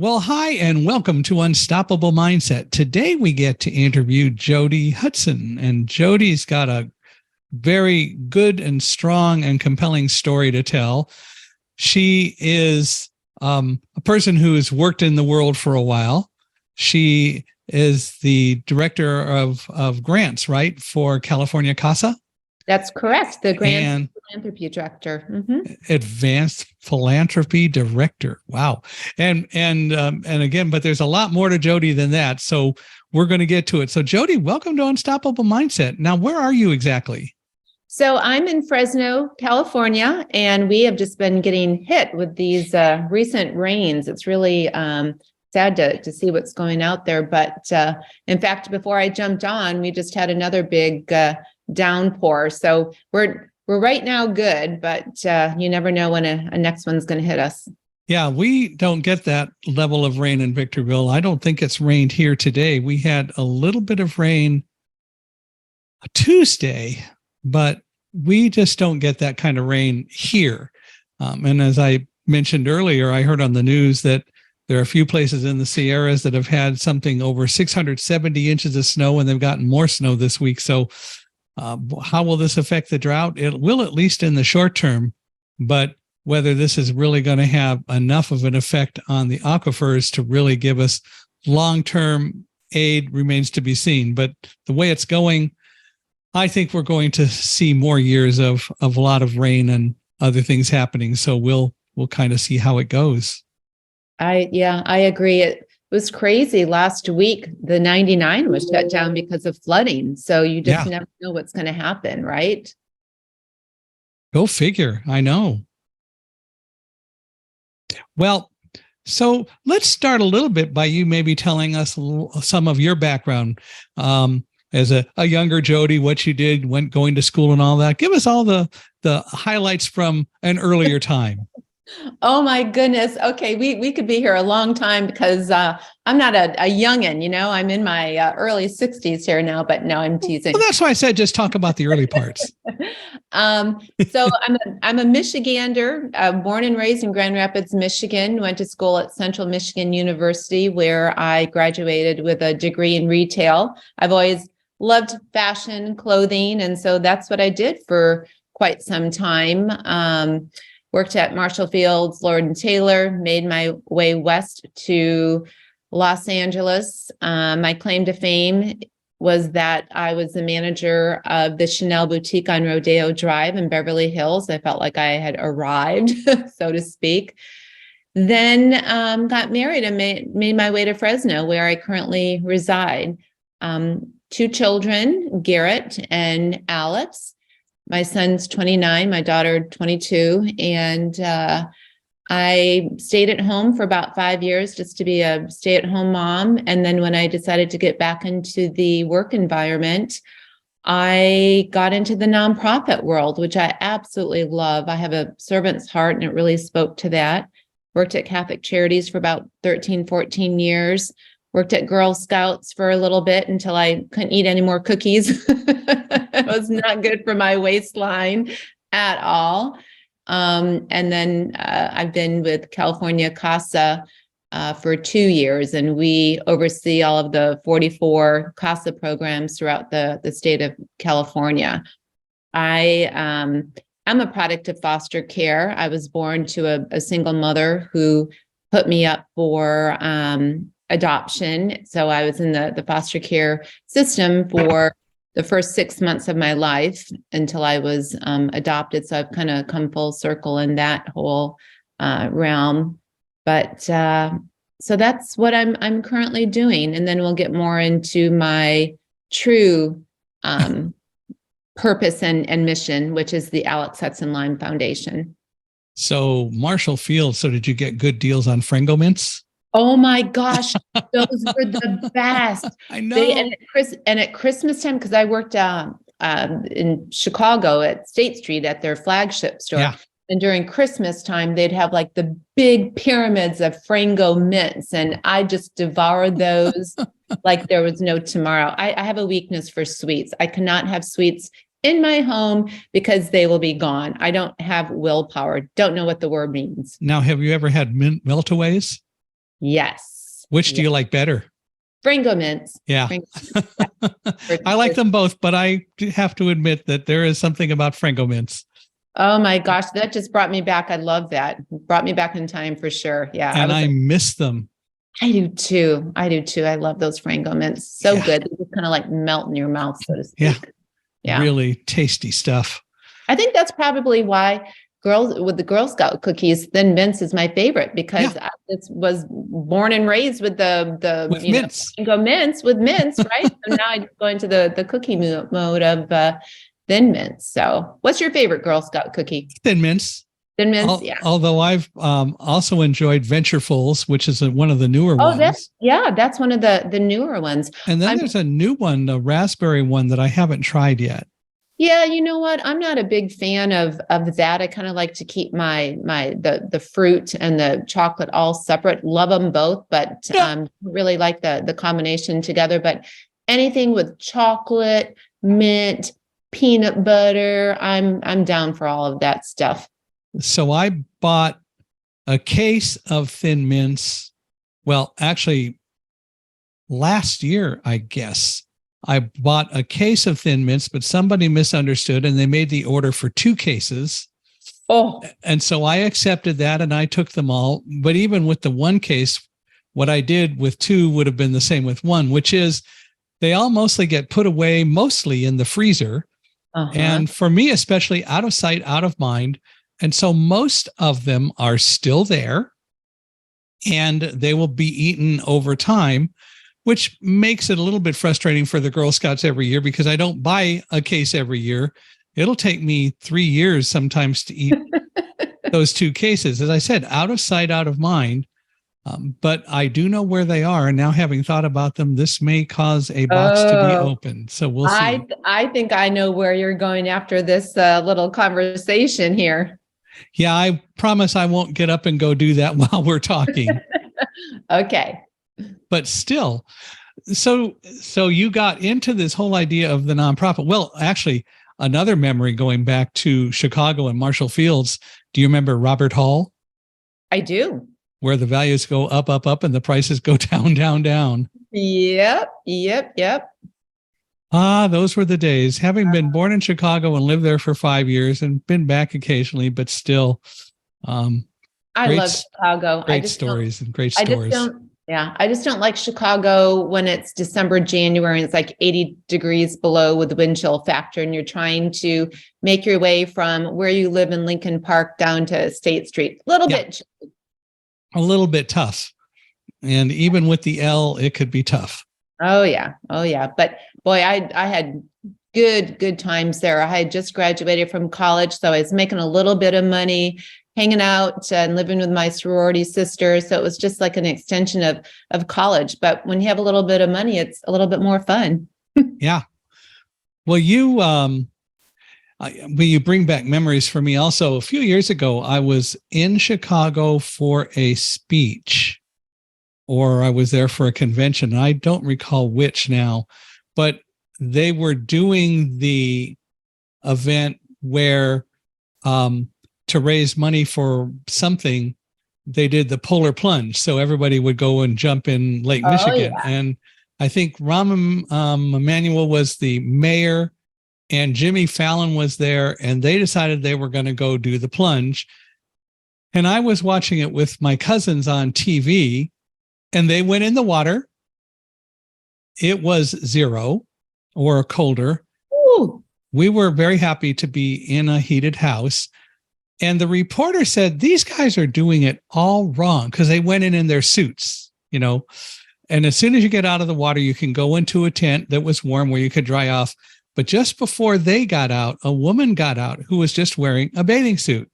Well, hi, and welcome to Unstoppable Mindset. Today we get to interview Jody Hudson, and Jody's got a very good and strong and compelling story to tell. She is a person who has worked in the world for a while. She is the director of grants, right, for California CASA? That's correct. The Grants Philanthropy Director. Advanced Philanthropy Director. Wow. And again, but there's a lot more to Jody than that. So we're going to get to it. So Jody, welcome to Unstoppable Mindset. Now, where are you exactly? So I'm in Fresno, California, and we have just been getting hit with these recent rains. It's really sad to see what's going out there. But in fact, before I jumped on, we just had another big downpour. So we're right now good, but you never know when a next one's going to hit us. Yeah, we don't get that level of rain in Victorville. I don't think it's rained here today. We had a little bit of rain Tuesday, but we just don't get that kind of rain here. And as I mentioned earlier, I heard on the news that there are a few places in the Sierras that have had something over 670 inches of snow, and they've gotten more snow this week. So how will this affect the drought? It will, at least in the short term, but whether this is really going to have enough of an effect on the aquifers to really give us long-term aid remains to be seen. But the way it's going, I think we're going to see more years of a lot of rain and other things happening. So we'll kind of see how it goes. I agree. It was crazy. Last week, the 99 was shut down because of flooding. So you just never know what's going to happen, right? Go figure. I know. Well, so let's start a little bit by you maybe telling us some of your background as a younger Jody, what you did, going to school and all that. Give us all the highlights from an earlier time. Oh my goodness. Okay. We could be here a long time because I'm not a youngin', I'm in my early 60s here now, but no, I'm teasing. Well, that's why I said just talk about the early parts. So I'm a Michigander, born and raised in Grand Rapids, Michigan, went to school at Central Michigan University, where I graduated with a degree in retail. I've always loved fashion, clothing, and so that's what I did for quite some time. Worked at Marshall Field's, Lord & Taylor, made my way west to Los Angeles. My claim to fame was that I was the manager of the Chanel boutique on Rodeo Drive in Beverly Hills. I felt like I had arrived, so to speak. Then got married and made my way to Fresno, where I currently reside. 2 children, Garrett and Alex. My son's 29, my daughter 22, and I stayed at home for about 5 years just to be a stay-at-home mom. And then when I decided to get back into the work environment, I got into the nonprofit world, which I absolutely love. I have a servant's heart, and it really spoke to that. Worked at Catholic Charities for about 13, 14 years. Worked at Girl Scouts for a little bit until I couldn't eat any more cookies. It was not good for my waistline at all. And then I've been with California CASA for 2 years, and we oversee all of the 44 CASA programs throughout the state of California. I'm a product of foster care. I was born to a single mother who put me up for adoption. So I was in the foster care system for the first 6 months of my life until I was adopted. So I've kind of come full circle in that whole realm. But so that's what I'm currently doing. And then we'll get more into my true purpose and mission, which is the Alex Hudson Lyme Foundation. So Marshall Field, so did you get good deals on Frango mints? Oh my gosh, those were the best. I know. And at Christmas time, because I worked in Chicago at State Street at their flagship store. Yeah. And during Christmas time, they'd have like the big pyramids of Frango mints. And I just devoured those like there was no tomorrow. I have a weakness for sweets. I cannot have sweets in my home because they will be gone. I don't have willpower. Don't know what the word means. Now, have you ever had mint meltaways? Yes. Which do you like better? Fringo mints. Yeah. I like them both, but I have to admit that there is something about Fringo mints. Oh my gosh, that just brought me back. I love that. Brought me back in time for sure. Yeah. And I miss them. I do too. I do too. I love those Fringo mints. So good. They just kind of like melt in your mouth, so to speak. Yeah. Really tasty stuff. I think that's probably why with the Girl Scout cookies, Thin Mints is my favorite, because I was born and raised with the mints. Fringo mints with mints, right? So now I go into the cookie mode of Thin Mints. So what's your favorite Girl Scout cookie? Thin Mints. Thin Mints, Although I've also enjoyed Venturefuls, which is one of the newer ones. That's one of the newer ones. And then there's a new one, a raspberry one that I haven't tried yet. Yeah, you know what? I'm not a big fan of that. I kind of like to keep the fruit and the chocolate all separate. Love them both, but really like the combination together. But anything with chocolate, mint, peanut butter, I'm down for all of that stuff. So I bought a case of Thin Mints. Well, actually, last year, I guess. I bought a case of Thin Mints, but somebody misunderstood and they made the order for 2 cases. Oh. And so I accepted that and I took them all. But even with the 1 case, what I did with 2 would have been the same with 1, which is they all mostly get put away mostly in the freezer. And for me, especially, out of sight, out of mind. And so most of them are still there and they will be eaten over time, which makes it a little bit frustrating for the Girl Scouts every year, because I don't buy a case every year. It'll take me 3 years sometimes to eat those 2 cases. As I said, out of sight, out of mind. But I do know where they are. And now, having thought about them, this may cause a box to be opened. So we'll see. I think I know where you're going after this little conversation here. Yeah, I promise I won't get up and go do that while we're talking. Okay. But still, so you got into this whole idea of the nonprofit. Well, actually, another memory going back to Chicago and Marshall Fields. Do you remember Robert Hall? I do. Where the values go up, up, up, and the prices go down, down, down. Yep. Ah, those were the days. Having been born in Chicago and lived there for 5 years and been back occasionally, but still. I love Chicago. Great stories and great stores. I just don't like Chicago when it's December, January, and it's like 80 degrees below with the wind chill factor, and you're trying to make your way from where you live in Lincoln Park down to State Street. A little bit tough. And even with the L, it could be tough. Oh yeah. But boy, I had good times there. I had just graduated from college, so I was making a little bit of money, hanging out and living with my sorority sisters. So it was just like an extension of college. But when you have a little bit of money, it's a little bit more fun. Yeah. Well, you bring back memories for me. Also, a few years ago, I was in Chicago for a speech, or I was there for a convention. I don't recall which now, but they were doing the event where, to raise money for something, they did the polar plunge. So everybody would go and jump in Lake Michigan. Yeah. And I think Rahm Emanuel was the mayor and Jimmy Fallon was there, and they decided they were going to go do the plunge. And I was watching it with my cousins on TV, and they went in the water. It was 0 or colder. Ooh. We were very happy to be in a heated house. And the reporter said, these guys are doing it all wrong, because they went in their suits, and as soon as you get out of the water, you can go into a tent that was warm where you could dry off. But just before they got out, a woman got out who was just wearing a bathing suit.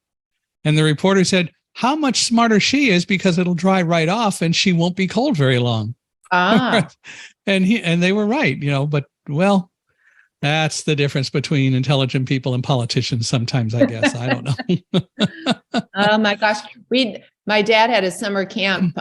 And the reporter said, how much smarter she is, because it'll dry right off and she won't be cold very long. And they were right, but well, that's the difference between intelligent people and politicians sometimes, I guess. I don't know. Oh my gosh. My dad had a summer camp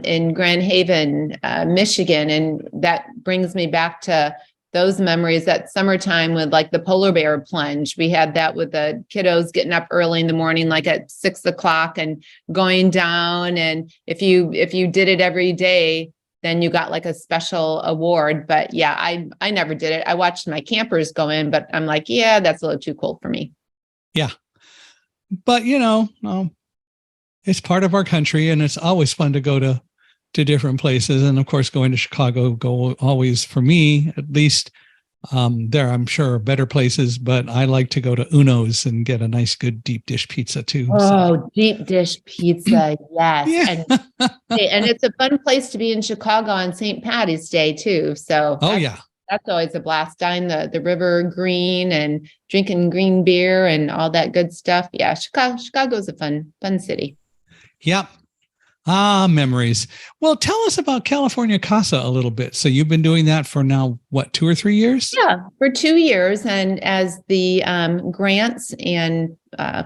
in Grand Haven, Michigan, and that brings me back to those memories, that summertime with like the polar bear plunge. We had that with the kiddos getting up early in the morning, like at 6 o'clock and going down. And if you did it every day, then you got like a special award. But yeah, I never did it. I watched my campers go in, but I'm like, yeah, that's a little too cold for me. Yeah. But, it's part of our country, and it's always fun to go to different places. And of course, going to Chicago, always for me, at least, there, I'm sure, are better places, but I like to go to Uno's and get a nice, good deep dish pizza too. Oh, deep dish pizza. Yes. Yeah. And it's a fun place to be in Chicago on St. Patty's Day too. So that's always a blast. Down the river green and drinking green beer and all that good stuff. Yeah. Chicago's a fun city. Yep. Memories. Well, tell us about California Casa a little bit. So you've been doing that for now, what, 2 or 3 years? Yeah, for 2 years. And as the grants and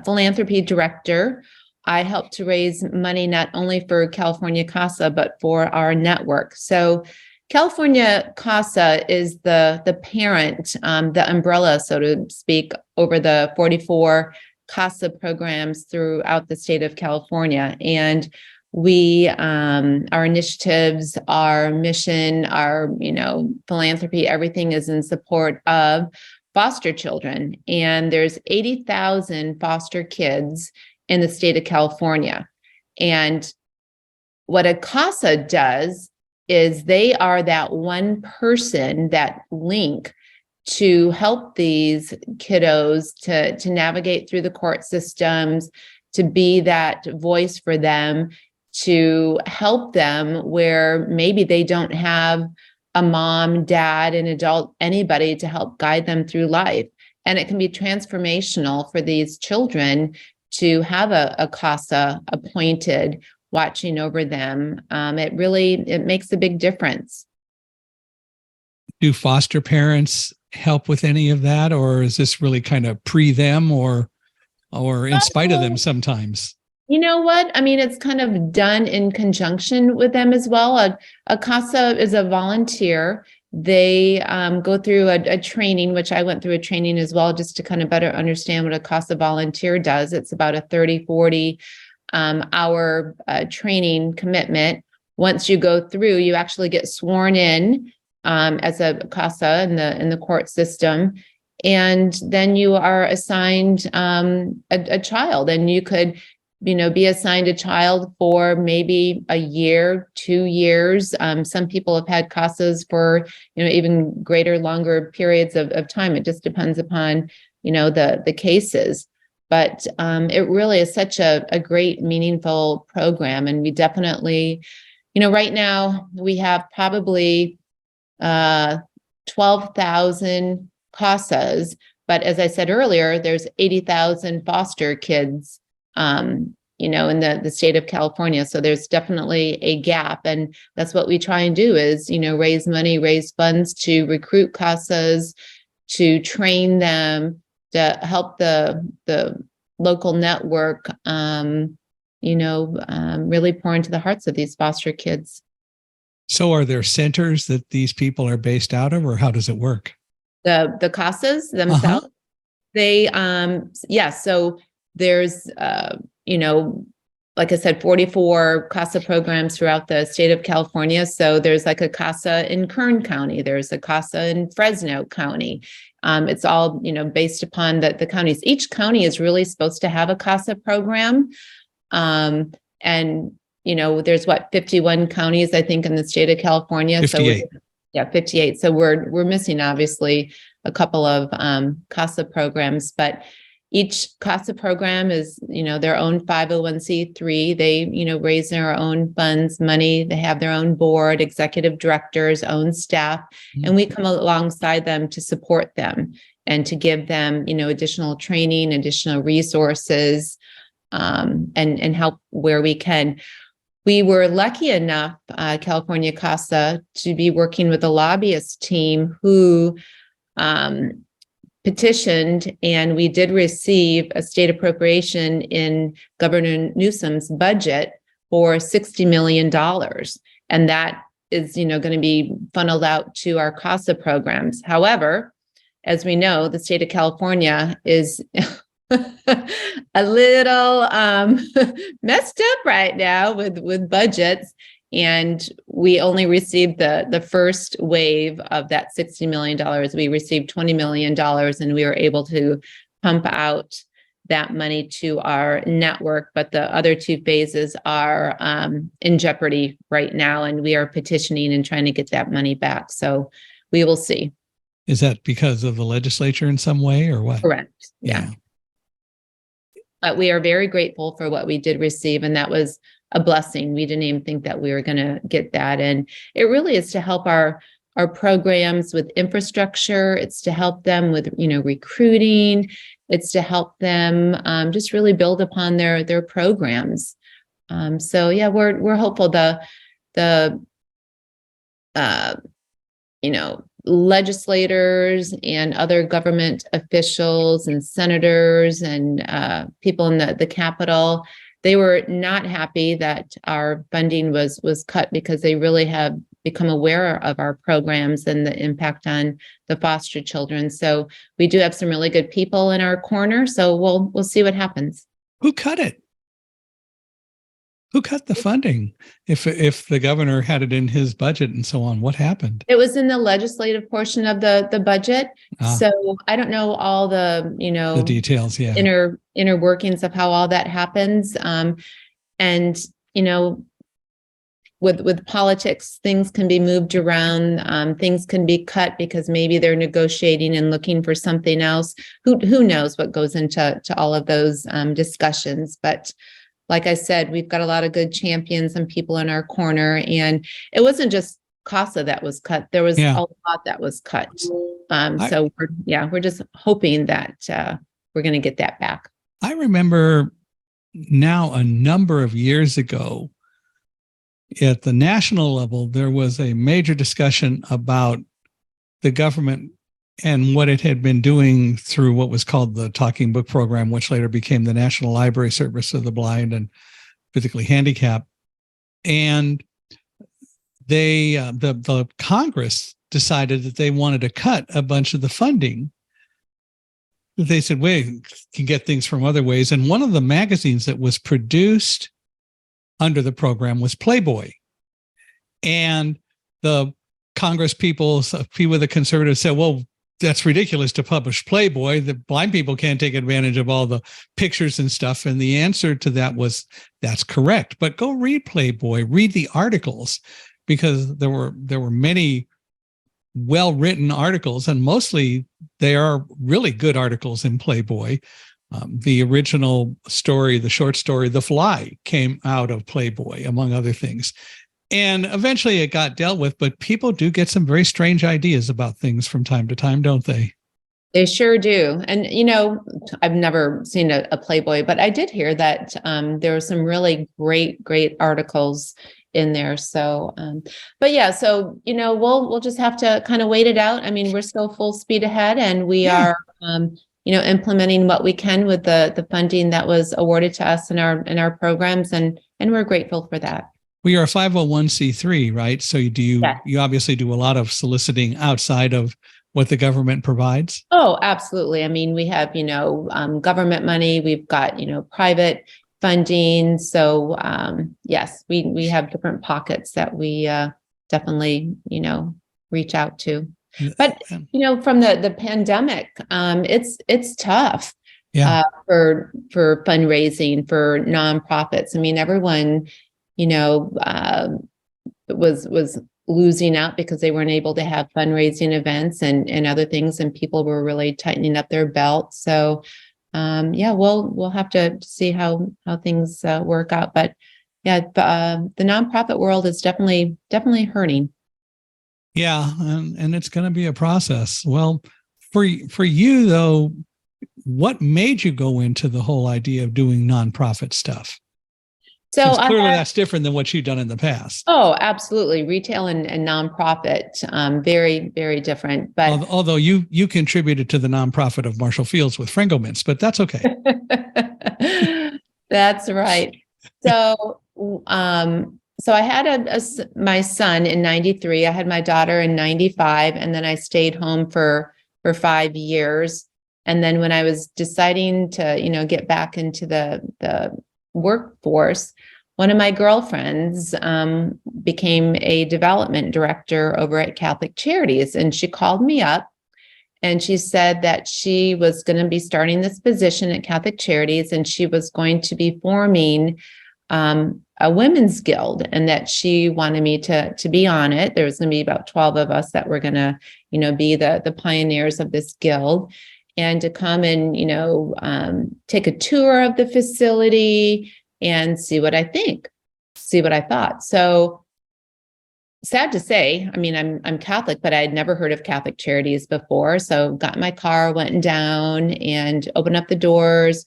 philanthropy director, I help to raise money not only for California Casa, but for our network. So California Casa is the parent, the umbrella, so to speak, over the 44 CASA programs throughout the state of California. And we, our initiatives, our mission, our, philanthropy, everything is in support of foster children. And there's 80,000 foster kids in the state of California. And what a CASA does is they are that one person, that link to help these kiddos to navigate through the court systems, to be that voice for them, to help them where maybe they don't have a mom, dad, an adult, anybody to help guide them through life. And it can be transformational for these children to have a CASA appointed watching over them. It makes a big difference. Do foster parents help with any of that, or is this really kind of pre them or in spite of them sometimes? You know what? I mean, it's kind of done in conjunction with them as well. A CASA is a volunteer. They go through a training, which I went through a training as well, just to kind of better understand what a CASA volunteer does. It's about a 30, 40 hour training commitment. Once you go through, you actually get sworn in as a CASA in the court system. And then you are assigned a child, and you could be assigned a child for maybe a year, 2 years. Some people have had CASAs for, even greater, longer periods of time. It just depends upon, the cases. But it really is such a great, meaningful program. And we definitely, right now we have probably 12,000 CASAs. But as I said earlier, there's 80,000 foster kids in the state of California. So there's definitely a gap. And that's what we try and do is, raise money, raise funds to recruit CASAs, to train them, to help the local network, really pour into the hearts of these foster kids. So are there centers that these people are based out of, or how does it work? The CASAs themselves, they, so there's, like I said, 44 CASA programs throughout the state of California. So there's like a CASA in Kern County. There's a CASA in Fresno County. It's all, based upon the counties. Each county is really supposed to have a CASA program. And, there's 51 counties, I think, in the state of California. 58. So 58. So we're missing, obviously, a couple of CASA programs, but each CASA program is, their own 501c3. They, raise their own funds, money. They have their own board, executive directors, own staff, and we come alongside them to support them and to give them, additional training, additional resources, and help where we can. We were lucky enough, California CASA, to be working with a lobbyist team who petitioned, and we did receive a state appropriation in Governor Newsom's budget for $60 million. And that is, going to be funneled out to our CASA programs. However, as we know, the state of California is a little messed up right now with budgets. And we only received the first wave of that $60 million. We received $20 million, and we were able to pump out that money to our network. But the other two phases are in jeopardy right now, and we are petitioning and trying to get that money back. So we will see. Is that because of the legislature in some way, or what? Correct. Yeah. But we are very grateful for what we did receive, and that was a blessing. We didn't even think that we were going to get that. And it really is to help our programs with infrastructure. It's to help them with, recruiting. It's to help them just really build upon their programs. So yeah, we're hopeful. The legislators and other government officials and senators and people in the Capitol, they were not happy that our funding was cut, because they really have become aware of our programs and the impact on the foster children. So we do have some really good people in our corner. So we'll see what happens. Who cut it? Who cut the funding? If the governor had it in his budget and so on, what happened? It was in the legislative portion of the budget. So I don't know all the, the details, yeah. Inner workings of how all that happens. And, with politics, things can be moved around, things can be cut because maybe they're negotiating and looking for something else. Who knows what goes into all of those discussions. But like I said, we've got a lot of good champions and people in our corner. And it wasn't just CASA that was cut. There was a lot that was cut. So we're just hoping that we're going to get that back. I remember now a number of years ago at the national level, there was a major discussion about the government and what it had been doing through what was called the Talking Book Program, which later became the National Library Service of the Blind and Physically Handicapped. And they, the Congress decided that they wanted to cut a bunch of the funding. They said, we can get things from other ways. And one of the magazines that was produced under the program was Playboy. And the Congress people with the conservatives said, well, that's ridiculous to publish Playboy. The blind people can't take advantage of all the pictures and stuff. And the answer to that was, that's correct. But go read Playboy, read the articles, because there were many well-written articles, and mostly they are really good articles in Playboy. The original story, the short story, The Fly, came out of Playboy, among other things. And eventually it got dealt with, but people do get some very strange ideas about things from time to time, don't they? They sure do. And, I've never seen a Playboy, but I did hear that there were some really great articles in there. So, but yeah, so, we'll just have to kind of wait it out. I mean, we're still full speed ahead, and we are, implementing what we can with the funding that was awarded to us in our programs. And we're grateful for that. We are a 501c3, right? So you obviously do a lot of soliciting outside of what the government provides? Oh, absolutely. I mean, we have, government money, we've got, private funding. So yes, we have different pockets that we definitely, reach out to. But, from the pandemic, it's tough for fundraising, for nonprofits. I mean, everyone was losing out because they weren't able to have fundraising events and other things, and people were really tightening up their belt. So, we'll have to see how things work out. But the nonprofit world is definitely hurting. Yeah, and it's going to be a process. Well, for you though, what made you go into the whole idea of doing nonprofit stuff? So clearly that's different than what you've done in the past. Oh, absolutely. Retail and nonprofit, very, very different. But although you contributed to the nonprofit of Marshall Fields with Frango Mints, but that's okay. That's right. So So I had my son in 93. I had my daughter in 95, and then I stayed home for 5 years. And then when I was deciding to, get back into the workforce, one of my girlfriends became a development director over at Catholic Charities, and she called me up and she said that she was going to be starting this position at Catholic Charities, and she was going to be forming a women's guild, and that she wanted me to be on it. There was going to be about 12 of us that were going to, be the pioneers of this guild, and to come and, take a tour of the facility and see what I thought. So sad to say, I mean, I'm Catholic, but I had never heard of Catholic Charities before. So got in my car, went down and opened up the doors,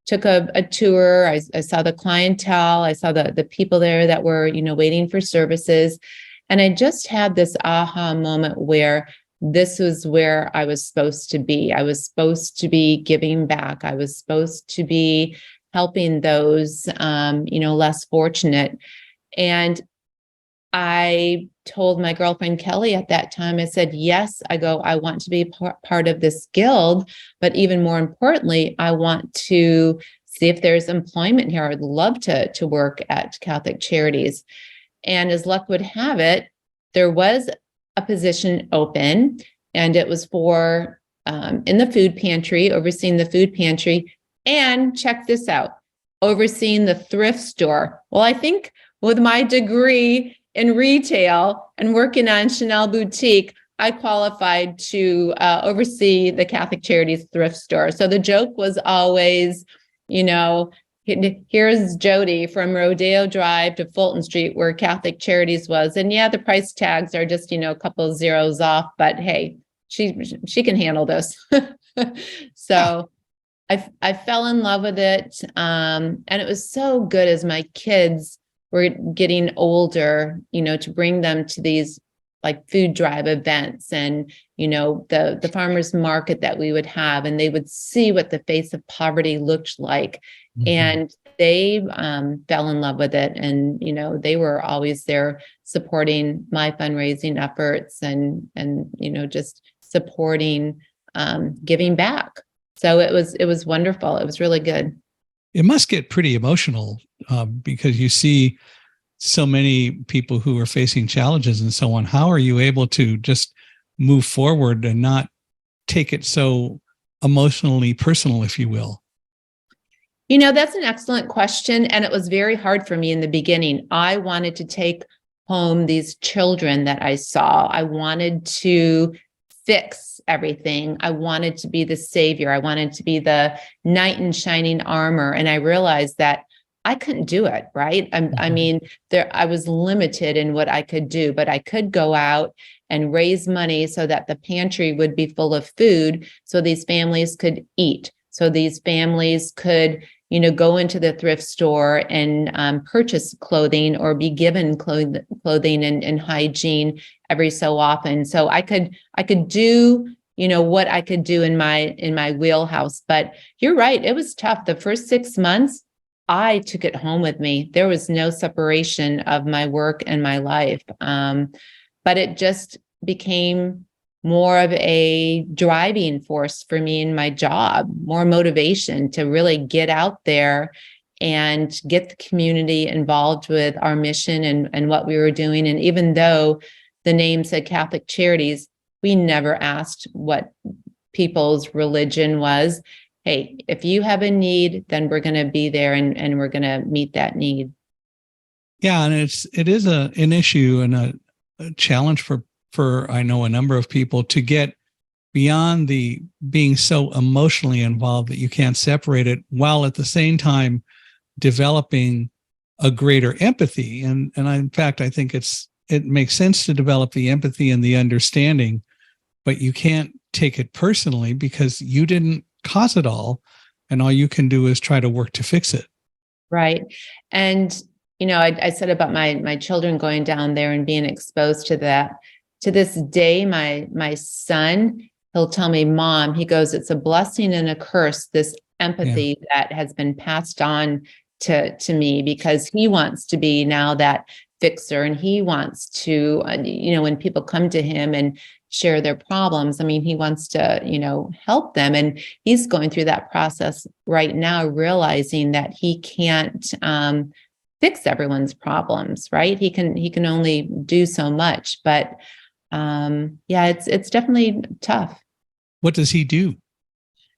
took a tour. I saw the clientele. I saw the people there that were, waiting for services. And I just had this aha moment where this was where I was supposed to be. I was supposed to be giving back. I was supposed to be helping those, less fortunate. And I told my girlfriend Kelly at that time, I said, yes, I want to be part of this guild, but even more importantly, I want to see if there's employment here. I'd love to work at Catholic Charities. And as luck would have it, there was a position open, and it was for in the food pantry, overseeing the food pantry, and check this out, overseeing the thrift store. Well, I think with my degree in retail and working on Chanel Boutique, I qualified to oversee the Catholic Charities thrift store. So the joke was always, here's Jody from Rodeo Drive to Fulton Street where Catholic Charities was. And yeah, the price tags are just, a couple of zeros off, but hey, she can handle this. So I fell in love with it. And it was so good as my kids were getting older, to bring them to these like food drive events and, the farmers market that we would have, and they would see what the face of poverty looked like. Mm-hmm. And they fell in love with it. And, they were always there supporting my fundraising efforts and, just supporting giving back. So it was wonderful. It was really good. It must get pretty emotional because you see so many people who are facing challenges and so on. How are you able to just move forward and not take it so emotionally personal, if you will? That's an excellent question. And it was very hard for me in the beginning. I wanted to take home these children that I saw. I wanted to fix everything. I wanted to be the savior. I wanted to be the knight in shining armor. And I realized that I couldn't do it, right? I mean, I was limited in what I could do, but I could go out and raise money so that the pantry would be full of food, so these families could eat, so these families could, go into the thrift store and purchase clothing or be given clothing and hygiene every so often. So I could do, what I could do in my wheelhouse. But you're right, it was tough. The first 6 months, I took it home with me. There was no separation of my work and my life. But it just became more of a driving force for me in my job, more motivation to really get out there and get the community involved with our mission and what we were doing. And even though the name said Catholic Charities, we never asked what people's religion was. Hey, if you have a need, then we're going to be there and we're going to meet that need. Yeah, and it is an issue and a challenge for I know a number of people to get beyond the being so emotionally involved that you can't separate it, while at the same time developing a greater empathy. And in fact, I think it makes sense to develop the empathy and the understanding, but you can't take it personally because you didn't cause it all, and all you can do is try to work to fix it. Right. And I said about my children going down there and being exposed to that. To this day, my son, he'll tell me, Mom, he goes, it's a blessing and a curse, this empathy that has been passed on to me, because he wants to be now that fixer, and he wants to, when people come to him and share their problems, I mean, he wants to, help them. And he's going through that process right now, realizing that he can't fix everyone's problems, right? He can only do so much, but it's definitely tough. What does he do?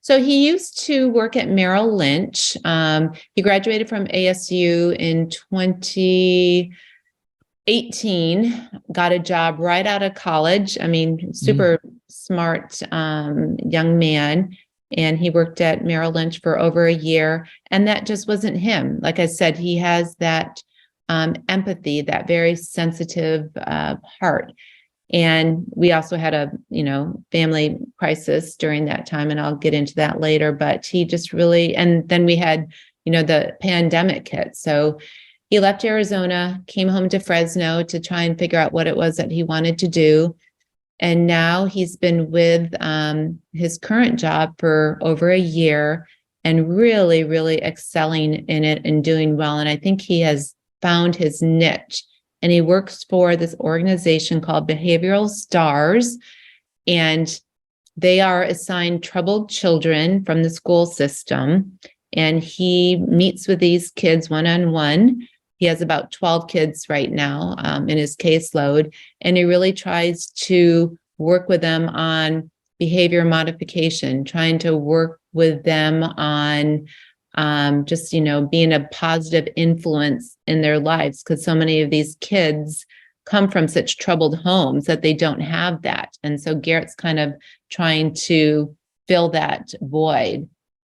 So he used to work at Merrill Lynch. He graduated from ASU in 2018, got a job right out of college. I mean, super smart young man. And he worked at Merrill Lynch for over a year. And that just wasn't him. Like I said, he has that empathy, that very sensitive heart. And we also had a, family crisis during that time, and I'll get into that later, but he just really, and then we had, the pandemic hit. So he left Arizona, came home to Fresno to try and figure out what it was that he wanted to do. And now he's been with his current job for over a year and really, really excelling in it and doing well. And I think he has found his niche. And he works for this organization called Behavioral Stars, and they are assigned troubled children from the school system. And he meets with these kids one-on-one. He has about 12 kids right now in his caseload, and he really tries to work with them on behavior modification, trying to work with them on just, being a positive influence in their lives, because so many of these kids come from such troubled homes that they don't have that. And so Garrett's kind of trying to fill that void.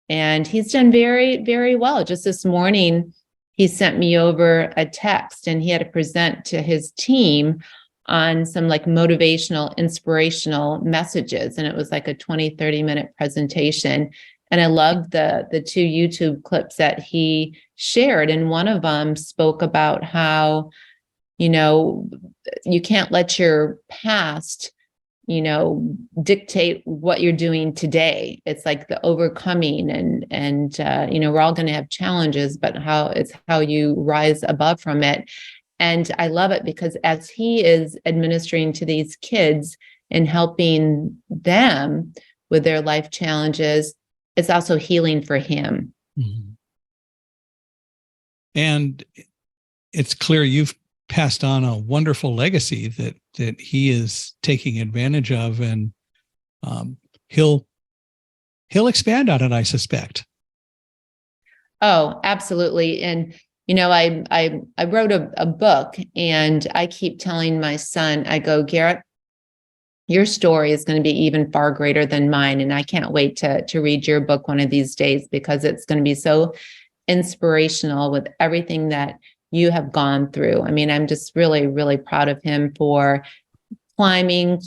And he's done very, very well. Just this morning, he sent me over a text, and he had to present to his team on some like motivational, inspirational messages. And it was like a 20-30 minute presentation. And I loved the two YouTube clips that he shared. And one of them spoke about how, you can't let your past, dictate what you're doing today. It's like the overcoming and we're all going to have challenges, but how you rise above from it. And I love it because as he is administering to these kids and helping them with their life challenges, it's also healing for him. Mm-hmm. And it's clear you've passed on a wonderful legacy that he is taking advantage of, and he'll expand on it, I suspect. Oh, absolutely. And I wrote a book, and I keep telling my son, I go, Garrett, your story is going to be even far greater than mine. And I can't wait to read your book one of these days, because it's going to be so inspirational with everything that you have gone through. I mean, I'm just really, really proud of him for clawing,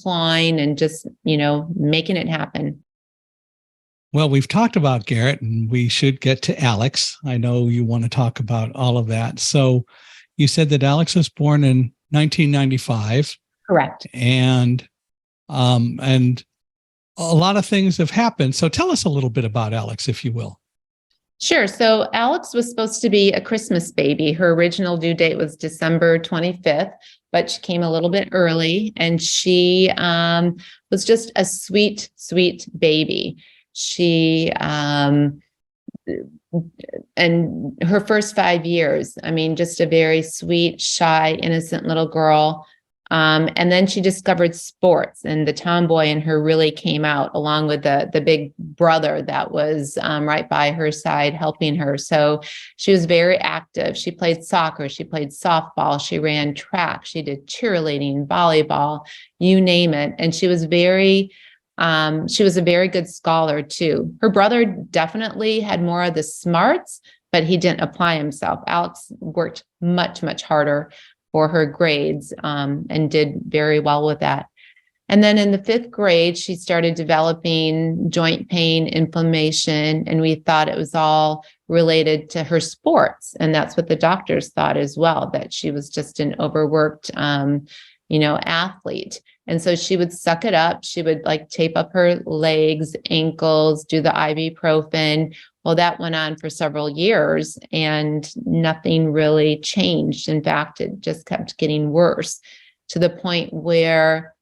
and just, making it happen. Well, we've talked about Garrett, and we should get to Alex. I know you want to talk about all of that. So you said that Alex was born in 1995. Correct. And a lot of things have happened. So tell us a little bit about Alex, if you will. Sure. So Alex was supposed to be a Christmas baby. Her original due date was December 25th, but she came a little bit early, and she was just a sweet, sweet baby. She, and her first 5 years, I mean, just a very sweet, shy, innocent little girl. And then she discovered sports, and the tomboy in her really came out, along with the big brother that was right by her side helping her. So she was very active. She played soccer, she played softball, she ran track, she did cheerleading, volleyball, you name it. And she was a very good scholar too. Her brother definitely had more of the smarts, but he didn't apply himself. Alex worked much, much harder for her grades and did very well with that. And then in the 5th grade, she started developing joint pain, inflammation, and we thought it was all related to her sports. And that's what the doctors thought as well, that she was just an overworked, athlete. And so she would suck it up. She would like tape up her legs, ankles, do the ibuprofen. Well, that went on for several years and nothing really changed. In fact, it just kept getting worse to the point where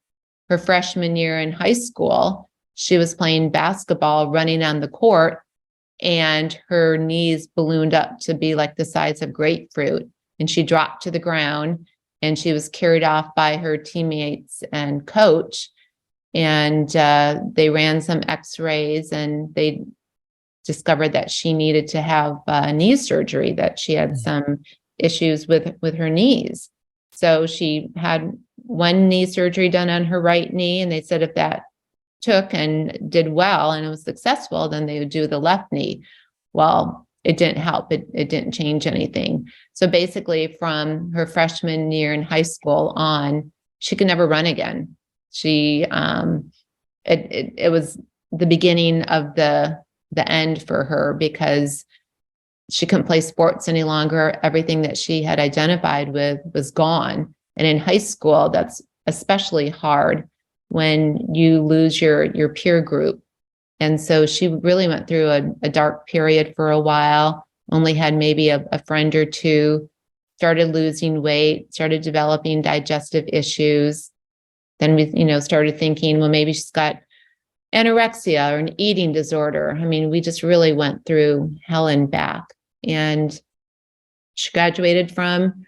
her freshman year in high school, she was playing basketball, running on the court, and her knees ballooned up to be like the size of grapefruit. And she dropped to the ground and she was carried off by her teammates and coach. And they ran some x-rays and they discovered that she needed to have knee surgery, that she had some issues with her knees. So she had one knee surgery done on her right knee. And they said if that took and did well and it was successful, then they would do the left knee. Well, it didn't help. It didn't change anything. So basically from her freshman year in high school on, she could never run again. She, it was the beginning of the end for her because she couldn't play sports any longer. Everything that she had identified with was gone. And in high school, that's especially hard when you lose your peer group. And so she really went through a dark period for a while, only had maybe a friend or two, started losing weight, started developing digestive issues. Then we, started thinking, well, maybe she's got anorexia or an eating disorder. I mean, we just really went through hell and back. And she graduated from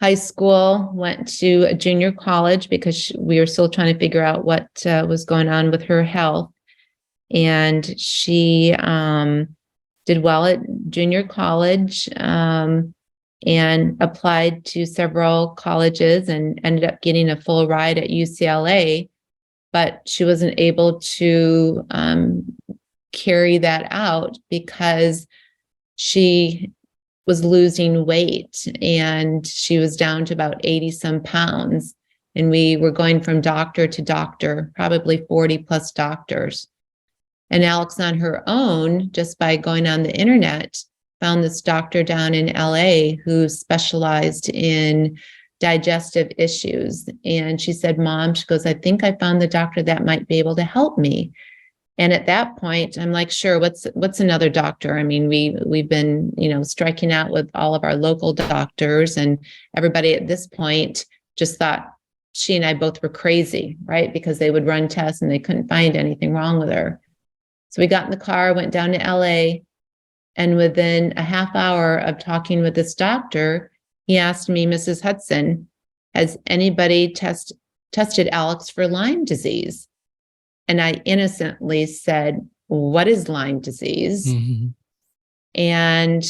high school, went to a junior college because we were still trying to figure out what was going on with her health. And she did well at junior college and applied to several colleges and ended up getting a full ride at UCLA. But she wasn't able to carry that out because she was losing weight and she was down to about 80 some pounds. And we were going from doctor to doctor, probably 40 plus doctors. And Alex on her own, just by going on the internet, found this doctor down in LA who specialized in digestive issues. And she said, Mom, she goes, I think I found the doctor that might be able to help me. And at that point, I'm like, sure, what's another doctor? I mean, we've been, striking out with all of our local doctors, and everybody at this point just thought she and I both were crazy, right? Because they would run tests and they couldn't find anything wrong with her. So we got in the car, went down to LA, and within a half hour of talking with this doctor, he asked me, Mrs. Hudson, has anybody tested Alex for Lyme disease? And I innocently said, what is Lyme disease? Mm-hmm. And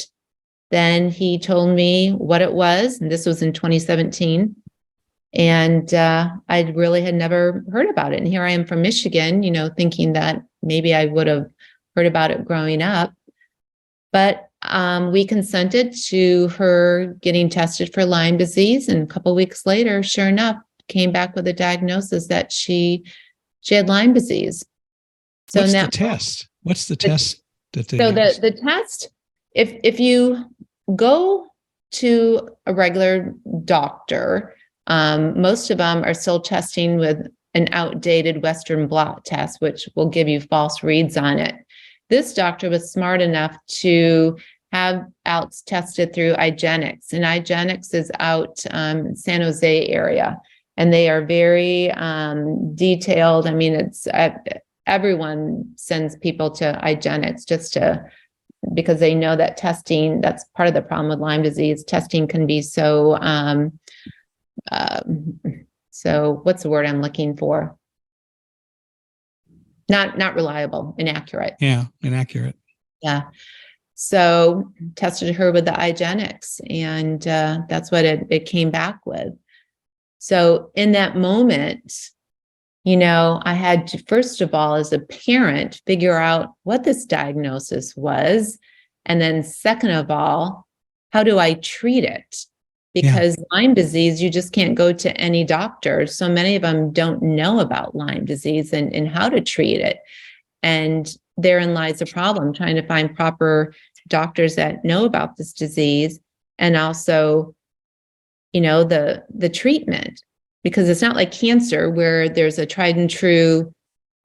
then he told me what it was. And this was in 2017. And I really had never heard about it. And here I am from Michigan, thinking that maybe I would have heard about it growing up. But we consented to her getting tested for Lyme disease. And a couple of weeks later, sure enough, came back with a diagnosis that she had Lyme disease. So what's the test? What's the test that they use? The test, if you go to a regular doctor, most of them are still testing with an outdated Western blot test, which will give you false reads on it. This doctor was smart enough to have Alex tested through IGeneX, and IGeneX is out in San Jose area. And they are very detailed. I mean, it's everyone sends people to IGeneX because they know that testing, that's part of the problem with Lyme disease. Testing can be so what's the word I'm looking for? Not reliable, inaccurate. Yeah, inaccurate. Yeah. So tested her with the IGeneX, and that's what it came back with. So in that moment, I had to, first of all, as a parent, figure out what this diagnosis was. And then second of all, how do I treat it? Because Lyme disease, you just can't go to any doctor. So many of them don't know about Lyme disease and how to treat it. And therein lies the problem, trying to find proper doctors that know about this disease, and also the treatment, because it's not like cancer where there's a tried and true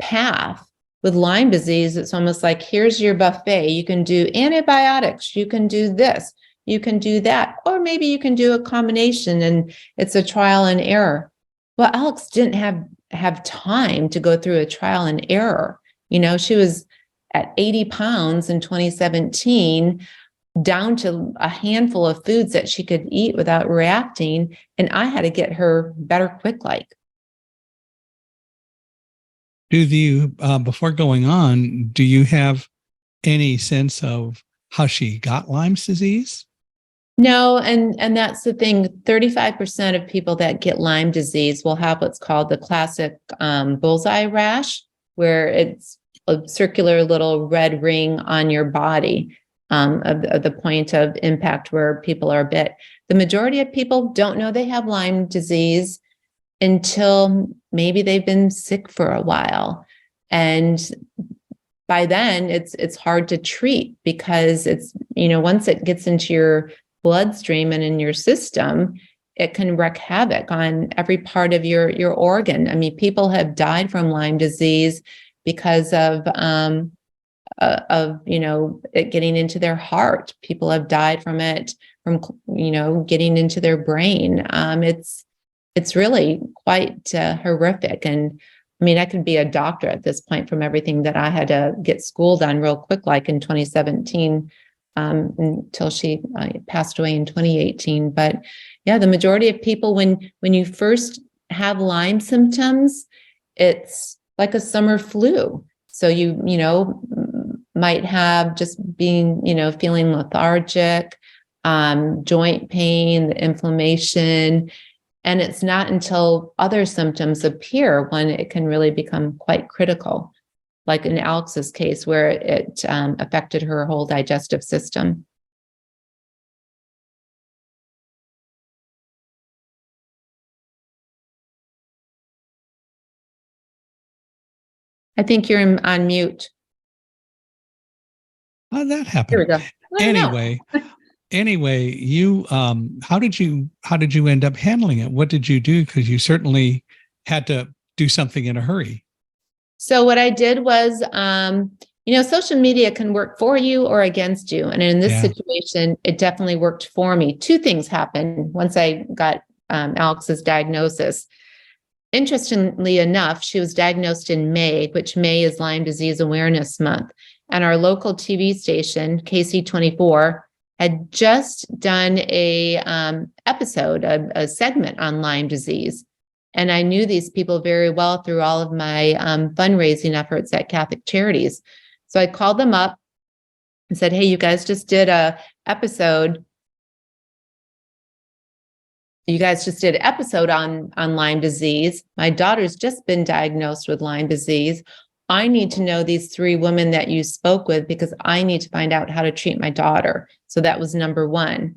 path. with Lyme disease, it's almost like, here's your buffet. You can do antibiotics. You can do this. You can do that. Or maybe you can do a combination, and it's a trial and error. Well, Alex didn't have time to go through a trial and error. She was at 80 pounds in 2017, down to a handful of foods that she could eat without reacting. And I had to get her better quick like. Before going on, do you have any sense of how she got Lyme's disease? No, and that's the thing. 35% of people that get Lyme disease will have what's called the classic bullseye rash, where it's a circular little red ring on your body of the point of impact where people are bit. The majority of people don't know they have Lyme disease until maybe they've been sick for a while. And by then it's hard to treat, because it's, once it gets into your bloodstream and in your system, it can wreak havoc on every part of your organ. I mean, people have died from Lyme disease because of it getting into their heart. People have died from it, from, getting into their brain. It's really quite horrific. And I mean, I could be a doctor at this point from everything that I had to get schooled on real quick, like in 2017, until she passed away in 2018. But yeah, the majority of people, when you first have Lyme symptoms, it's like a summer flu. So you might have just being, feeling lethargic, joint pain, the inflammation. And it's not until other symptoms appear when it can really become quite critical, like in Alex's case, where it affected her whole digestive system. I think you're on mute. How did that Here we happen? go. Anyway, you how did you end up handling it? What did you do? Because you certainly had to do something in a hurry. So what I did was, social media can work for you or against you. And in this situation, it definitely worked for me. Two things happened once I got Alex's diagnosis. Interestingly enough, she was diagnosed in May, which May is Lyme Disease Awareness Month. And our local TV station, KC24, had just done a segment on Lyme disease. And I knew these people very well through all of my fundraising efforts at Catholic Charities. So I called them up and said, hey, you guys just did an episode on Lyme disease. My daughter's just been diagnosed with Lyme disease. I need to know these 3 women that you spoke with, because I need to find out how to treat my daughter. So that was number 1.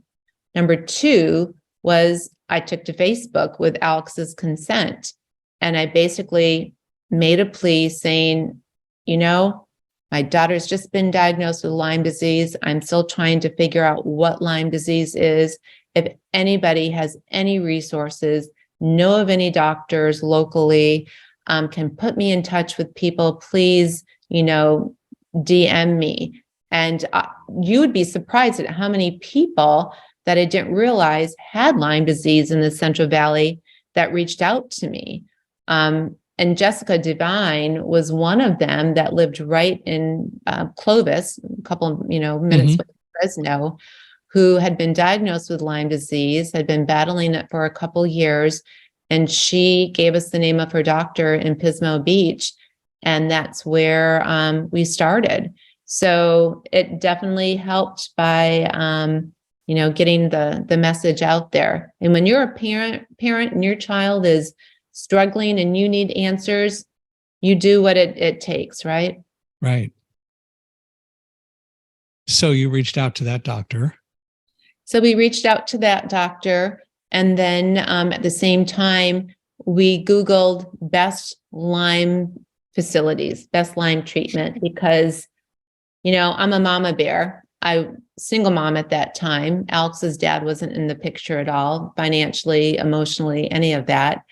Number 2 was I took to Facebook with Alex's consent. And I basically made a plea saying, my daughter's just been diagnosed with Lyme disease. I'm still trying to figure out what Lyme disease is. If anybody has any resources, know of any doctors locally, can put me in touch with people, please, DM me. And you would be surprised at how many people that I didn't realize had Lyme disease in the Central Valley that reached out to me. And Jessica Devine was one of them that lived right in Clovis, a couple of minutes from Fresno, who had been diagnosed with Lyme disease, had been battling it for a couple years. And she gave us the name of her doctor in Pismo Beach. And that's where we started. So it definitely helped by, getting the message out there. And when you're a parent and your child is struggling and you need answers, you do what it takes, right? Right. So you reached out to that doctor. So we reached out to that doctor. And then at the same time, we Googled best Lyme facilities, best Lyme treatment, because, I'm a mama bear. Single mom at that time. Alex's dad wasn't in the picture at all, financially, emotionally, any of that.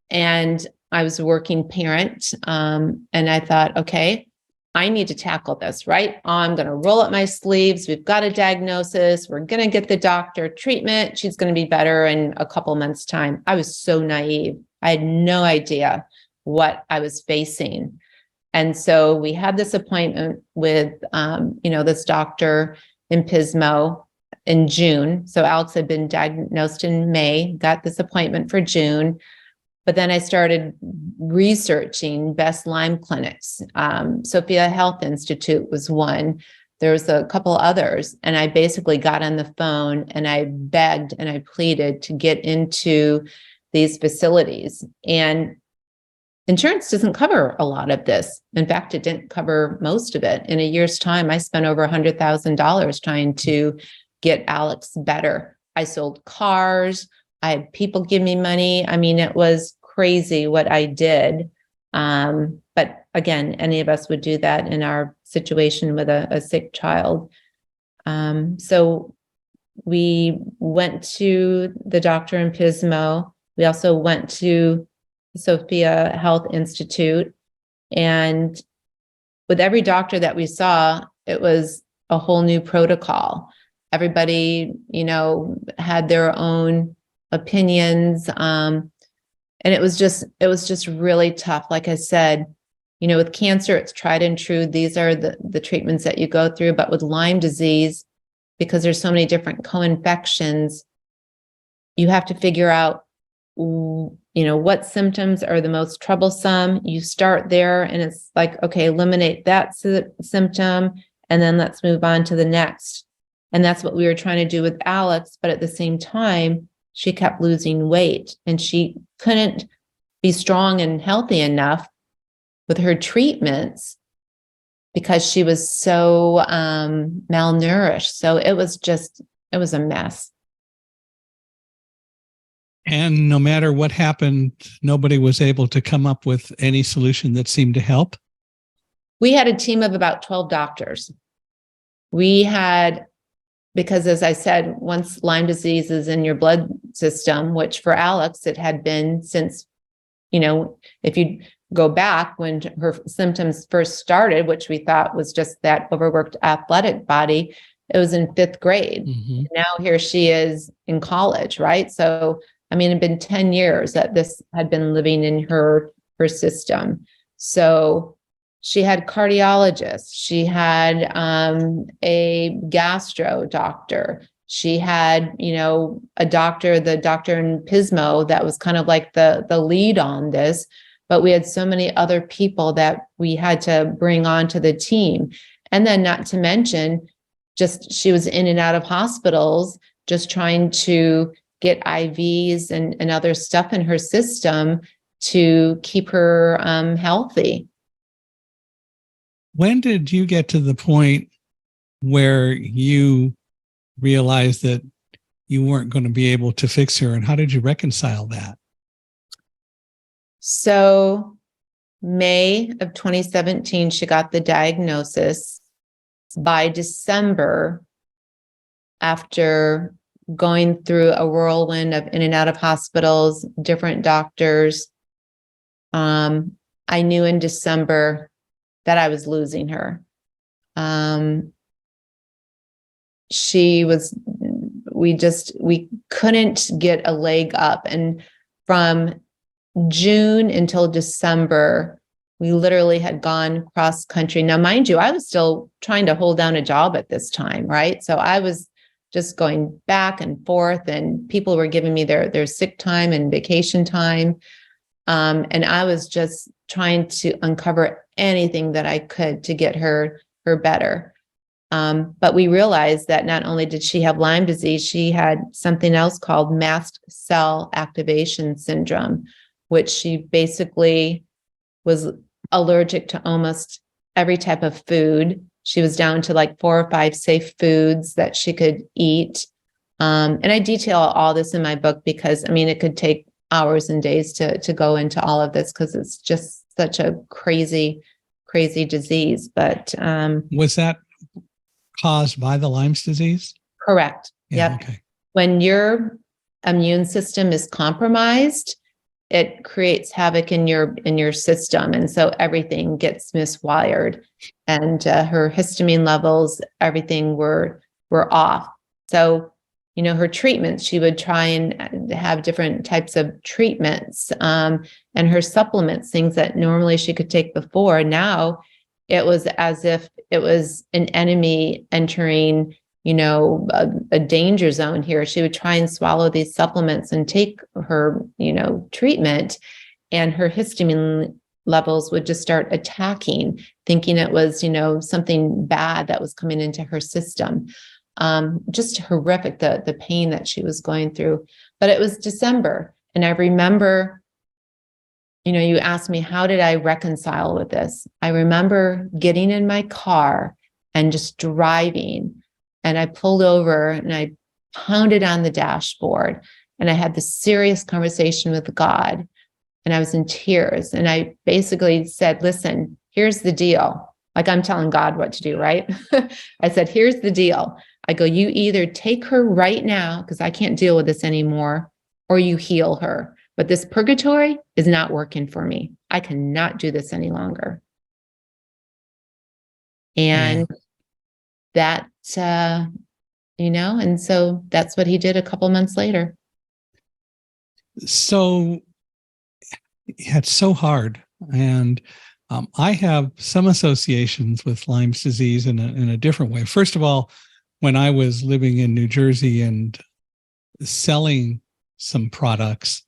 And I was a working parent. And I thought, okay, I need to tackle this, right? I'm going to roll up my sleeves. We've got a diagnosis. We're going to get the doctor treatment. She's going to be better in a couple months' time. I was so naive. I had no idea what I was facing. And so we had this appointment with, this doctor in Pismo in June. So Alex had been diagnosed in May, got this appointment for June. But then I started researching best Lyme clinics. Sophia Health Institute was one. There was a couple others. And I basically got on the phone and I begged and I pleaded to get into these facilities. And insurance doesn't cover a lot of this. In fact, it didn't cover most of it. In a year's time, I spent over $100,000 trying to get Alex better. I sold cars. I had people give me money. I mean, it was crazy what I did. But again, any of us would do that in our situation with a sick child. So we went to the doctor in Pismo. We also went to Sophia Health Institute. And with every doctor that we saw, it was a whole new protocol. Everybody, had their own opinions. And it was just really tough. Like I said, with cancer, it's tried and true. These are the treatments that you go through. But with Lyme disease, because there's so many different co-infections, you have to figure out, what symptoms are the most troublesome. You start there and it's like, okay, eliminate that symptom, and then let's move on to the next. And that's what we were trying to do with Alex. But at the same time, she kept losing weight and she couldn't be strong and healthy enough with her treatments because she was so malnourished. So it was a mess. And no matter what happened, nobody was able to come up with any solution that seemed to help. We had a team of about 12 doctors. Because as I said, once Lyme disease is in your blood system, which for Alex, it had been since, if you go back when her symptoms first started, which we thought was just that overworked athletic body, it was in 5th grade. Mm-hmm. Now here she is in college, right? So, it had been 10 years that this had been living in her system. So she had cardiologists. She had a gastro doctor. She had, the doctor in Pismo that was kind of like the lead on this. But we had so many other people that we had to bring onto the team. And then not to mention, just she was in and out of hospitals, just trying to get IVs and other stuff in her system to keep her healthy. When did you get to the point where you realized that you weren't going to be able to fix her, and how did you reconcile that? So May of 2017, she got the diagnosis. By December, after going through a whirlwind of in and out of hospitals, different doctors, I knew in December that I was losing her. We couldn't get a leg up. And from June until December, we literally had gone cross country. Now, mind you, I was still trying to hold down a job at this time, right? So I was just going back and forth, and people were giving me their sick time and vacation time. And I was just trying to uncover anything that I could to get her better. But we realized that not only did she have Lyme disease, she had something else called mast cell activation syndrome, which she basically was allergic to almost every type of food. She was down to like 4 or 5 safe foods that she could eat. And I detail all this in my book because, it could take hours and days to go into all of this because it's just such a crazy disease. But was that caused by the Lyme's disease? Correct. Yeah, Yep. okay. When your immune system is compromised, it creates havoc in your system. And so everything gets miswired, and her histamine levels, everything were off. So, her treatments, she would try and have different types of treatments, and her supplements, things that normally she could take before. Now it was as if it was an enemy entering, a danger zone here. She would try and swallow these supplements and take her, treatment, and her histamine levels would just start attacking, thinking it was, something bad that was coming into her system. Just horrific, the pain that she was going through. But it was December. And I remember, you asked me, how did I reconcile with this? I remember getting in my car and just driving. And I pulled over and I pounded on the dashboard. And I had this serious conversation with God. And I was in tears. And I basically said, listen, here's the deal. Like I'm telling God what to do, right? I said, here's the deal. I go, you either take her right now, because I can't deal with this anymore, or you heal her. But this purgatory is not working for me. I cannot do this any longer. And that, and so that's what he did a couple months later. So it's so hard. And I have some associations with Lyme's disease in a different way. First of all, when I was living in New Jersey and selling some products,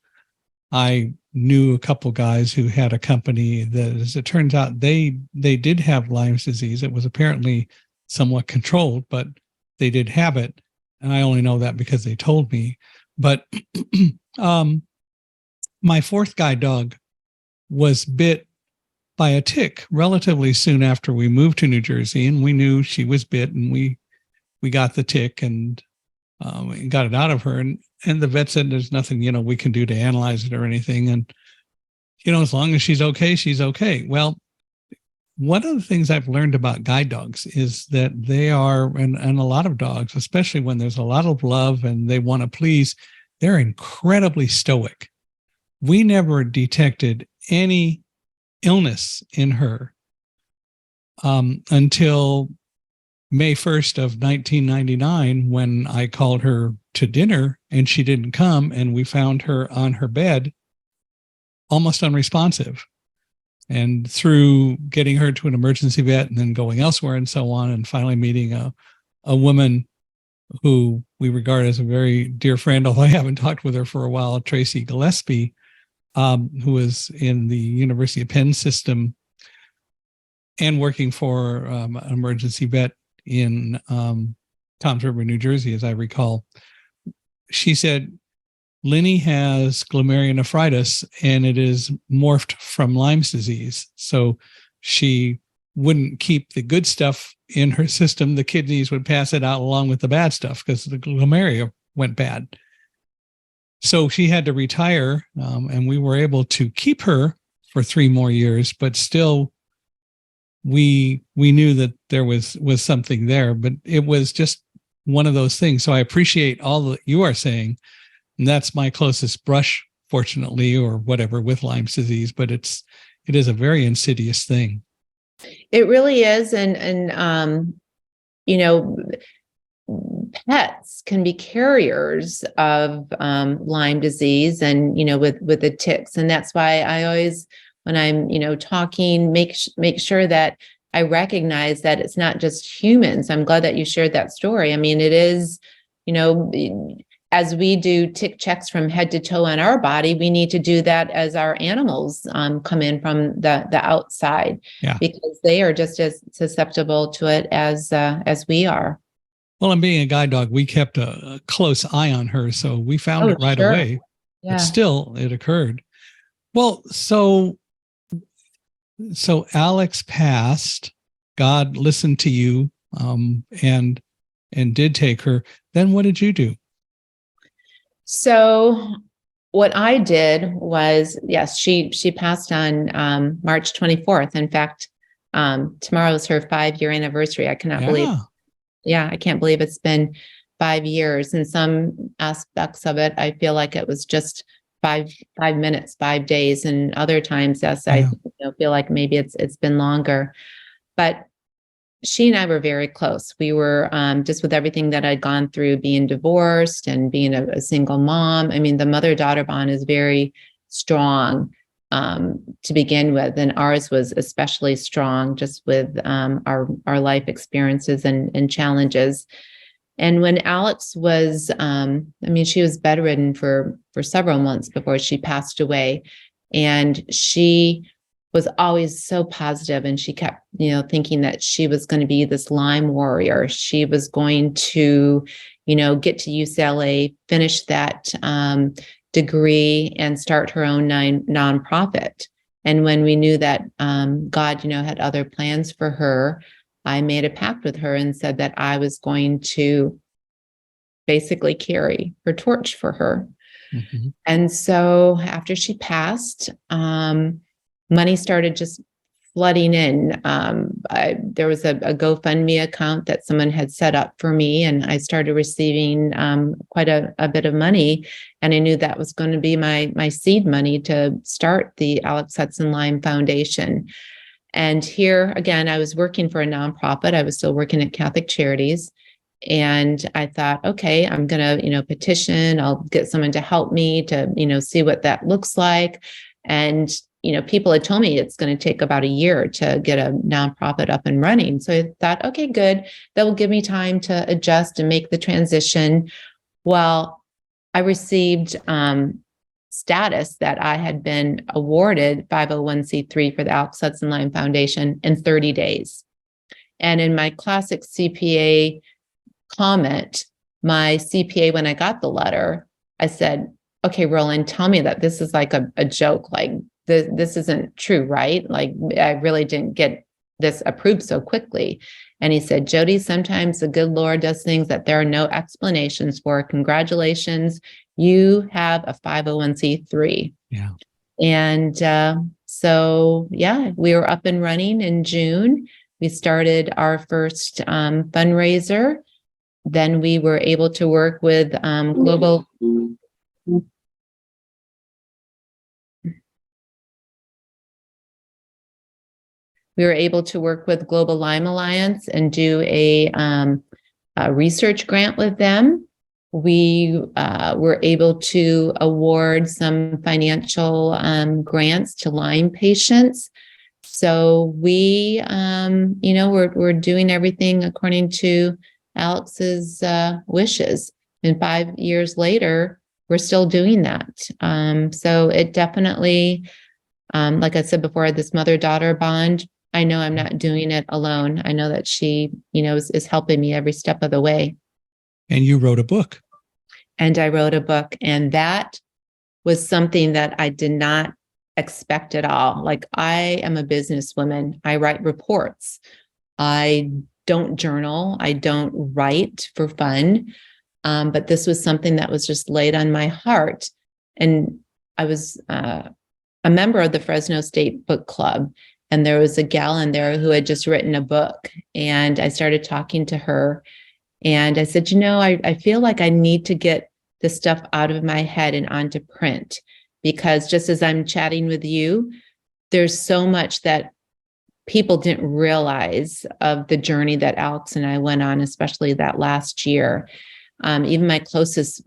I knew a couple guys who had a company that, as it turns out, they did have Lyme's disease. It was apparently somewhat controlled, but they did have it. And I only know that because they told me. But my fourth guide dog was bit by a tick relatively soon after we moved to New Jersey, and we knew she was bit, and we got the tick and got it out of her. And the vet said there's nothing, we can do to analyze it or anything. And, as long as she's okay, she's okay. Well, one of the things I've learned about guide dogs is that they are, and a lot of dogs, especially when there's a lot of love and they want to please, they're incredibly stoic. We never detected any illness in her until May 1st of 1999, when I called her to dinner and she didn't come, and we found her on her bed, almost unresponsive. And through getting her to an emergency vet and then going elsewhere and so on, and finally meeting a woman who we regard as a very dear friend, although I haven't talked with her for a while, Tracy Gillespie, who is in the University of Penn system and working for an emergency vet in Toms River, New Jersey, as I recall. She said, Linny has glomerulonephritis, and it is morphed from Lyme's disease. So she wouldn't keep the good stuff in her system. The kidneys would pass it out along with the bad stuff because the glomerular went bad. So she had to retire, and we were able to keep her for 3 more years, but still we knew that there was something there, but it was just one of those things. So I appreciate all that you are saying. And that's my closest brush, fortunately, or whatever, with Lyme's disease, but it is a very insidious thing. It really is. And pets can be carriers of Lyme disease, and, with the ticks. And that's why I always, when I'm, talking, make sure that I recognize that it's not just humans. I'm glad that you shared that story. I mean, it is, as we do tick checks from head to toe on our body, we need to do that as our animals come in from the outside, because they are just as susceptible to it as we are. Well, and being a guide dog, we kept a close eye on her, so we found it right away. Yeah. But still, it occurred. Well, so Alex passed. God listened to you, and did take her. Then what did you do? So what I did was, yes, she passed on March 24th. In fact, tomorrow is her 5-year anniversary. I cannot believe. Yeah, I can't believe it's been 5 years. In some aspects of it, I feel like it was just five minutes, 5 days. And other times, yes, I feel like maybe it's been longer. But she and I were very close. We were just with everything that I'd gone through, being divorced and being a single mom. I mean, the mother-daughter bond is very strong to begin with, and ours was especially strong just with our life experiences and challenges. And when Alex was, she was bedridden for several months before she passed away, and she was always so positive, and she kept, thinking that she was going to be this Lyme warrior. She was going to, get to UCLA, finish that degree, and start her own nonprofit. And when we knew that God, had other plans for her, I made a pact with her and said that I was going to basically carry her torch for her. Mm-hmm. And so after she passed, money started just flooding in. There was a GoFundMe account that someone had set up for me, and I started receiving quite a bit of money. And I knew that was going to be my seed money to start the Alex Hudson Lyme Foundation. And here again, I was working for a nonprofit. I was still working at Catholic Charities. And I thought, okay, I'm going to, petition. I'll get someone to help me to, see what that looks like. And people had told me it's going to take about a year to get a nonprofit up and running. So I thought, okay, good. That will give me time to adjust and make the transition. Well, I received status that I had been awarded 501c3 for the Alex Hudson Lyme Foundation in 30 days. And in my classic CPA comment, my CPA, when I got the letter, I said, okay, Roland, tell me that this is like a joke. Like, this isn't true, right? Like, I really didn't get this approved so quickly. And he said, Jody, sometimes the good Lord does things that there are no explanations for. Congratulations. You have a 501c3. Yeah. And so, we were up and running in June. We started our first fundraiser. Then we were able to work with global. We were able to work with Global Lyme Alliance and do a research grant with them. We were able to award some financial grants to Lyme patients. So we, we're doing everything according to Alex's wishes. And 5 years later, we're still doing that. So it definitely, like I said before, this mother-daughter bond, I know I'm not doing it alone. I know that she, is helping me every step of the way. And you wrote a book. And I wrote a book. And that was something that I did not expect at all. Like, I am a businesswoman. I write reports. I don't journal. I don't write for fun. But this was something that was just laid on my heart. And I was a member of the Fresno State Book Club. And there was a gal in there who had just written a book. And I started talking to her. And I said, I feel like I need to get this stuff out of my head and onto print. Because just as I'm chatting with you, there's so much that people didn't realize of the journey that Alex and I went on, especially that last year. Even my closest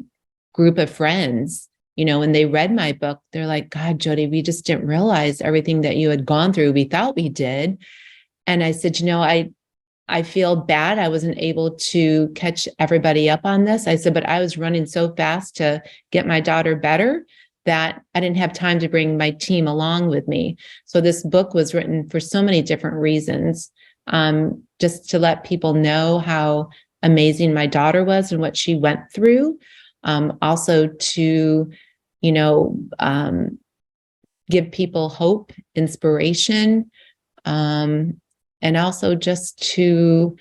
group of friends, when they read my book, they're like, God, Jody, we just didn't realize everything that you had gone through. We thought we did. And I said, I feel bad. I wasn't able to catch everybody up on this. I said, but I was running so fast to get my daughter better that I didn't have time to bring my team along with me. So this book was written for so many different reasons, just to let people know how amazing my daughter was and what she went through. Also to, give people hope, inspiration, and also just to,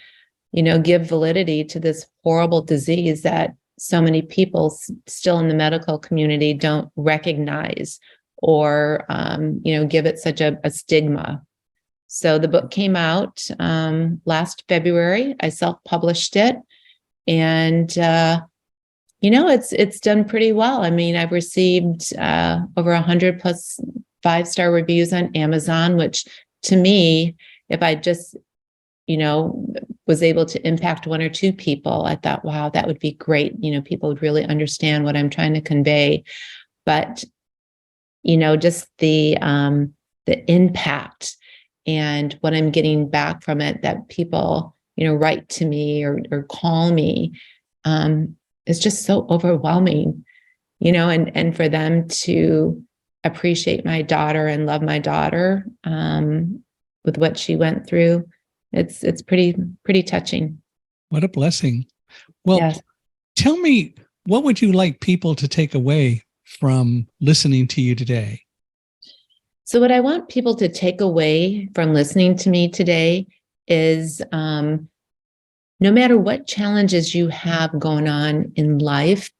give validity to this horrible disease that so many people still in the medical community don't recognize or, give it such a stigma. So the book came out last February. I self-published it. And, It's done pretty well. I mean, I've received over 100 plus 5-star reviews on Amazon, which to me, if I just, was able to impact 1 or 2 people, I thought, wow, that would be great. People would really understand what I'm trying to convey. But, just the impact and what I'm getting back from it, that people, write to me or call me, is just so overwhelming, and for them to appreciate my daughter and love my daughter, with what she went through. It's pretty touching. What a blessing. Well, Yes. Tell me, what would you like people to take away from listening to you today? So what I want people to take away from listening to me today is, no matter what challenges you have going on in life,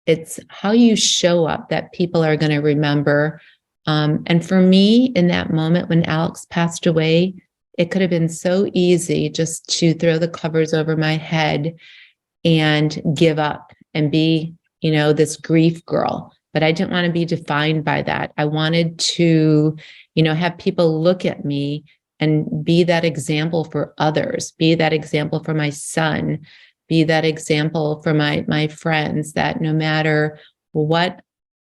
it's how you show up that people are going to remember. And for me, in that moment when Alex passed away, it could have been so easy just to throw the covers over my head and give up and be, this grief girl. But I didn't want to be defined by that. I wanted to, have people look at me and be that example for others, be that example for my son, be that example for my friends, that no matter what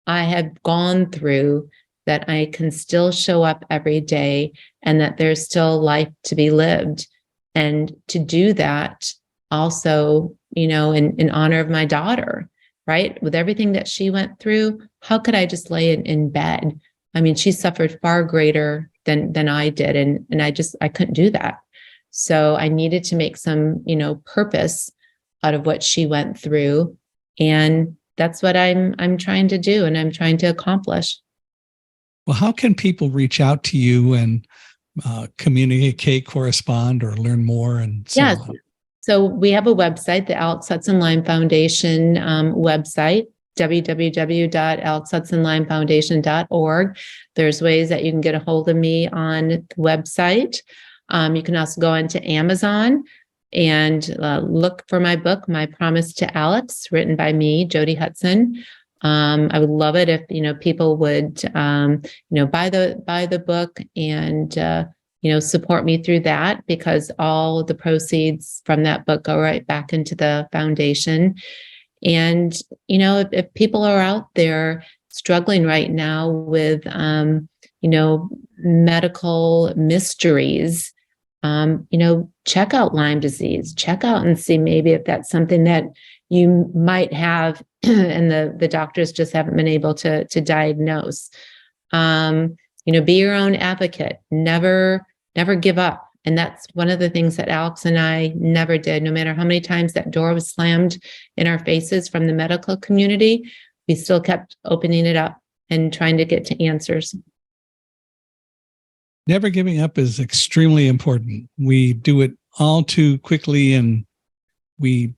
I have gone through, that I can still show up every day and that there's still life to be lived. And to do that also, in honor of my daughter, right? With everything that she went through, how could I just lay in bed? I mean, she suffered far greater than I did. And I couldn't do that. So I needed to make some, purpose out of what she went through. And that's what I'm trying to do and I'm trying to accomplish. Well, how can people reach out to you and communicate, correspond, or learn more and so on? So we have a website, the Alex Hudson Lyme Foundation website, www.alexhudsonlymefoundation.org. There's ways that you can get a hold of me on the website. You can also go into Amazon and look for my book, My Promise to Alex, written by me, Jody Hudson. I would love it if, people would, buy the book and, support me through that, because all the proceeds from that book go right back into the foundation. And, if people are out there struggling right now with, medical mysteries, check out Lyme disease, check out and see maybe if that's something that you might have and the doctors just haven't been able to diagnose. Be your own advocate, never give up. And that's one of the things that Alex and I never did. No matter how many times that door was slammed in our faces from the medical community, we still kept opening it up and trying to get to answers. Never giving up is extremely important. We do it all too quickly, and we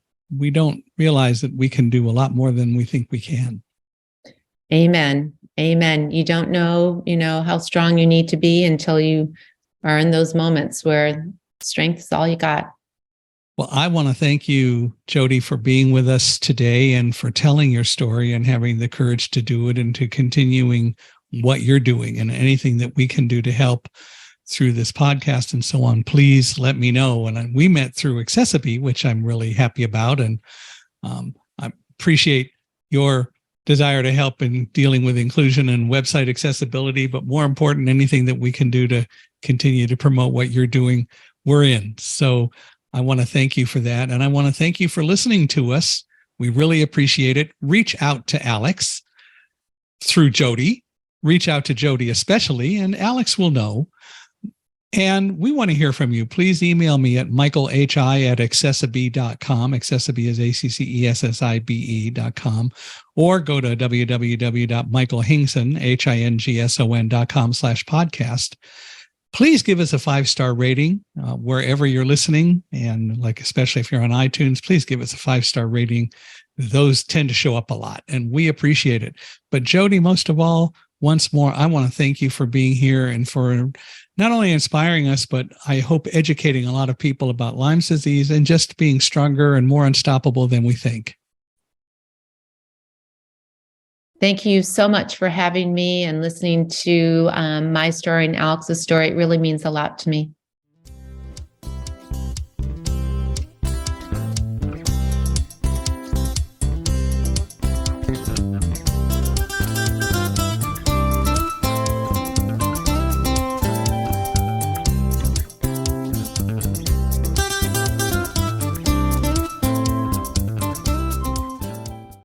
don't realize that we can do a lot more than we think we can. Amen. Amen. You don't know, how strong you need to be until you are in those moments where strength is all you got. Well, I want to thank you, Jody, for being with us today and for telling your story and having the courage to do it and to continuing what you're doing, and anything that we can do to help through this podcast and so on. Please let me know. And we met through Accessibility, which I'm really happy about. And I appreciate your desire to help in dealing with inclusion and website accessibility, but more important, anything that we can do to continue to promote what you're doing, we're in. So I want to thank you for that. And I want to thank you for listening to us. We really appreciate it. Reach out to Alex through Jody. Reach out to Jody especially, and Alex will know. And we want to hear from you. Please email me at michaelhi@accessibe.com. Accessibe is ACCESSIBE.com, or go to www.michaelhingson.com/podcast. Please give us a 5-star rating wherever you're listening. And especially if you're on iTunes, please give us a 5-star rating. Those tend to show up a lot, and we appreciate it. But Jody, most of all, once more, I want to thank you for being here and for not only inspiring us, but I hope educating a lot of people about Lyme's disease and just being stronger and more unstoppable than we think. Thank you so much for having me and listening to my story and Alex's story. It really means a lot to me.